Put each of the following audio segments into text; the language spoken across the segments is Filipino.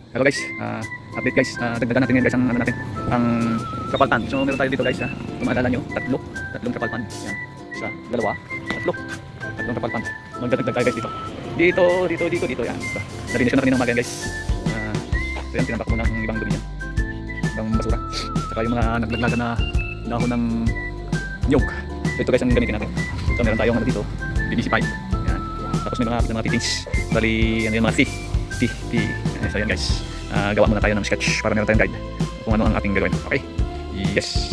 Hello guys, update guys, dagdagan natin ngayon guys ang ano natin, ang trapal pan. So meron tayo dito guys, kung maalala nyo, tatlong trapal pan. Yan, isa, dalawa, tatlong trapal pan. Magdadagdag tayo guys dito, yan. So, narinis ko na kanina umaga guys. So yan, tinambak ko muna ang ibang dumi yan, ibang basura. Saka yung mga naglaglagan na dahon ng nyog. So ito guys ang gamitin natin. So meron tayong ano dito, PVC pipe. Yan. Tapos may mga fittings. Bali, ano yung mga T. So yan guys, gawa muna tayo ng sketch para meron tayong guide kung ano ang ating gagawin. Okay? Yes!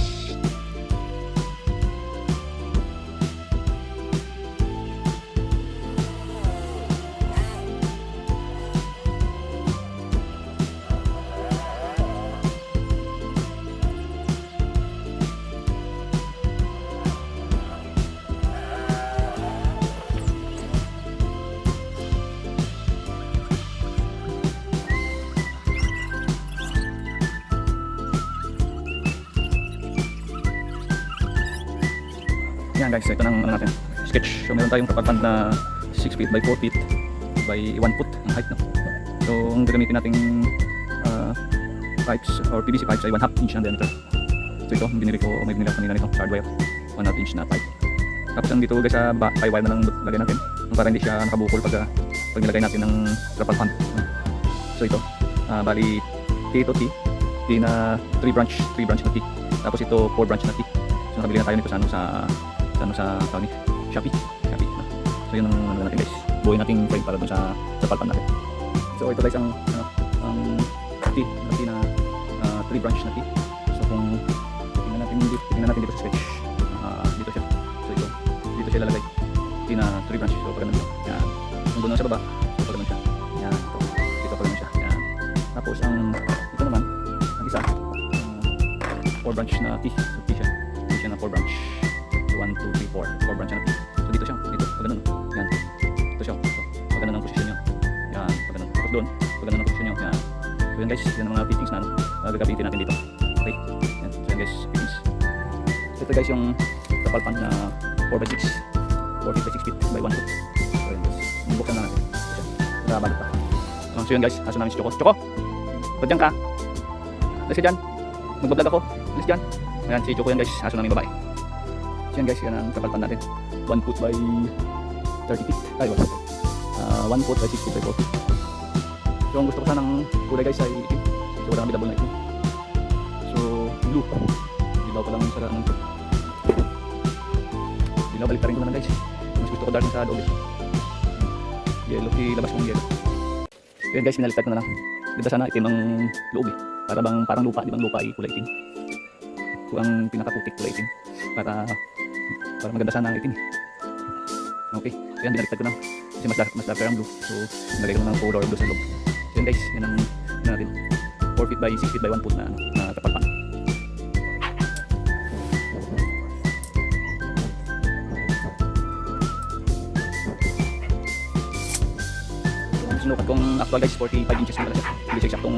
Yan guys, ito nang ano natin, sketch. So meron tayong trapal pan na 6 feet by 4 feet by 1 foot ang height, no? So ang gagamitin nating pipes or PVC pipes ay 1/2 inch ang diameter. So ito, may binili ako kanina nito, hardware, 1/2 inch na pipe. Tapos ang dito guys sa tie wire na lang lagay natin para hindi siya nakabukol pag nilagay natin ng trapal pan. So ito, bali T ito T na 3 branch na T. Tapos ito 4 branch na T. So nakabili na tayo nito sa tawag ni Shopee, no? So yun ang ano natin guys, buuin nating frame para dun sa trapal pan natin. So ito guys ang T na 3 branch na T. So kung tingnan natin dito sa sketch, dito siya. So dito siya lalagay T na 3 branch. So pag ganun dito, yan. Kung doon sa baba, so pag ganun siya, yan. Dito pag ganun siya, yan. Tapos ito naman ang isa, 4 branch na T. So T siya na 4 branch, 1, 2, 3, 4 branch na T. So dito siya, pag ganun, yan. Dito siya, so pag ganun ang posisyon nyo, yan, pag ganun. Tapos doon, pag ganun ang posisyon nyo, yan. So yan guys, yan ang mga fittings na gagamitin natin dito. Okay, yan. So yan guys, fittings. So ito guys yung trapal pan na 4 by 6 feet by 6 feet by 1 foot. So yan guys, buksan na natin. Nakabalot pa. So yan guys, aso namin si Choco. Ba't dyan ka? Alis ka dyan. Magbablog ako. Alis dyan. Ayan, si Choco yan guys, aso namin babae. So yan guys, yan ang trapal pan natin. 1 foot by 30 feet. Ay, 1 foot by 6 feet by 4 feet. So ang gusto ko sanang kulay guys ay itim. So wala kami double na itim. So blue. Dilaw pa lang sa ano. Dilaw, balik pa rin ko naman guys. Mas gusto ko dark sa loob. Yellow, ilabas ko yung yellow. So yan guys, pinalitan ko na lang. Diba sana itim ang loob eh. Para bang parang lupa, di bang lupa ay kulay itim. So ang pinakaputik kulay itim. Para maganda sana ang itim. Okay, so yan, binaliktad ko na. Kasi mas darker ang blue. So nalagay ko na ng color blue sa loob. So yan guys, yan ang natin. 4 feet by 6 feet by 1 foot na trapal pan. Sinukat kong actual guys, 45 inches na pala siya. Hindi siya eksaktong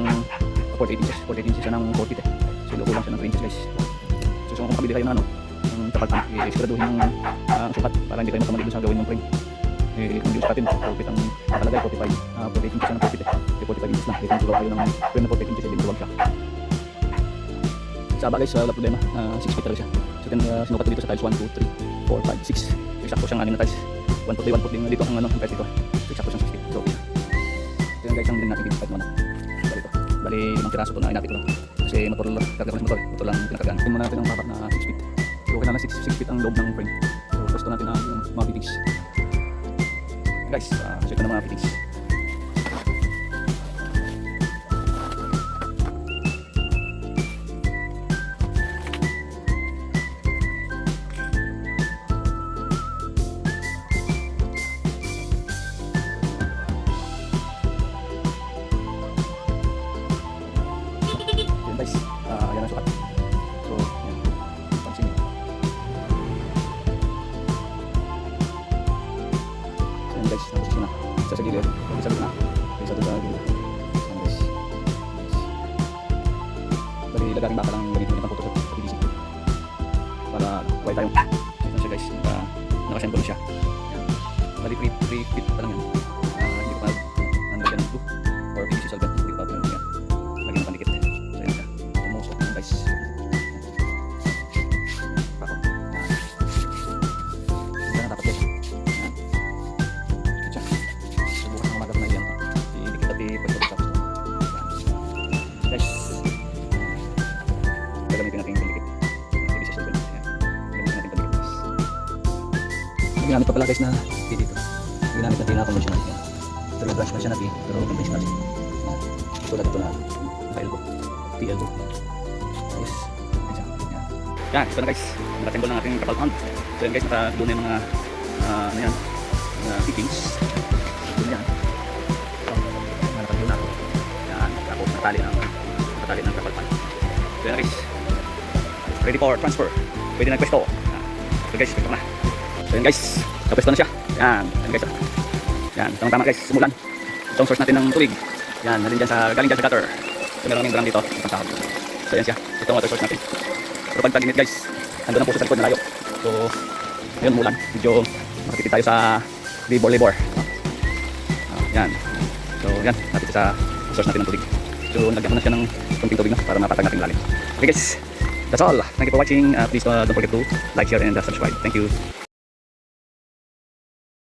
48 inches. 48 inches siya ng 4 feet eh. So loko lang siya ng 3 inches guys. So kung makabili kayo ng ng trapal pan, siguraduhin yung sukat para hindi kayo makamali doon sa gawin ng frame. Kung yung sukatin, 4 feet ang nakalagay, 48 inches ng 4 feet eh. 45 inches na. Kung sukat kayo ng frame na 48 inches, hindi maluwag siya. Sa aba guys, wala problema. 6 feet talaga siya. So sinukat ko dito sa tiles 1, 2, 3, 4, 5, 6. So eksakto siyang 6 na tiles. 1 foot by 1 foot din dito ang tiles dito. So eksakto siyang 6 feet. So okay. So yan guys, ang bilhin natin dito kahit naman. Bali, ibang piraso ito na inapit ko lang. Kasi motor lang pinakagaan. Tingnan muna natin ang papak na 6 feet. So okay na lang 6 feet ang loob ng frame. So pwesto natin ang mga fittings. Guys, so ito na mga fittings. Guys, yan ang sukat. So, yan. Pansin nyo. So, yan guys, naposisyon na. Isa sa gilid, isa doon na. Isa doon sa gilid. Yan guys. Bali, lagaring baka lang ganito yung photoshop sa PVC. Para white tayong. So, yan siya guys. Nakasend ko na siya. Yan. Bali, 3 feet pa lang yan. Hindi ko pa nandagyan ng glue or PVC solvent. Hindi ko pa pinag yan. ginamit pa pala guys na tea dito. Ginamit na tea na conventional. Yan. Pero yung brush pa siya na tea, pero conventional. Yan. Tulad ito na elbow. Tea elbow. Yes. Yan, ito na guys. Nakatemple ng ating kapal pond. So yan guys, nakadulo na yung mga ano yan, mga fittings. Dulo yan. So, nakadulo na. Yan, tapos natali ng kapal pond. So yan guys, ready for transfer. Pwede na pwesto. So guys, pwesto na. So yan guys, napwesto na siya. Yan, yan guys. Yan, tama guys, simulan. Itong source natin ng tubig. Yan, galing dyan sa gutter. So meron kaming drum dito, isang sahod. So yan siya, itong water source natin. Pero pag tag-init guys, andun ang puso sa likod na layo. So, yun mulan. Medyo makatipid tayo sa labor. Yan. So, yan. Napit sa source natin ng tubig. So, nagyan ko na siya ng kunting tubig na para mapatag natin lalim. Okay guys, that's all. Thank you for watching. Please don't forget to like, share, and subscribe. Thank you.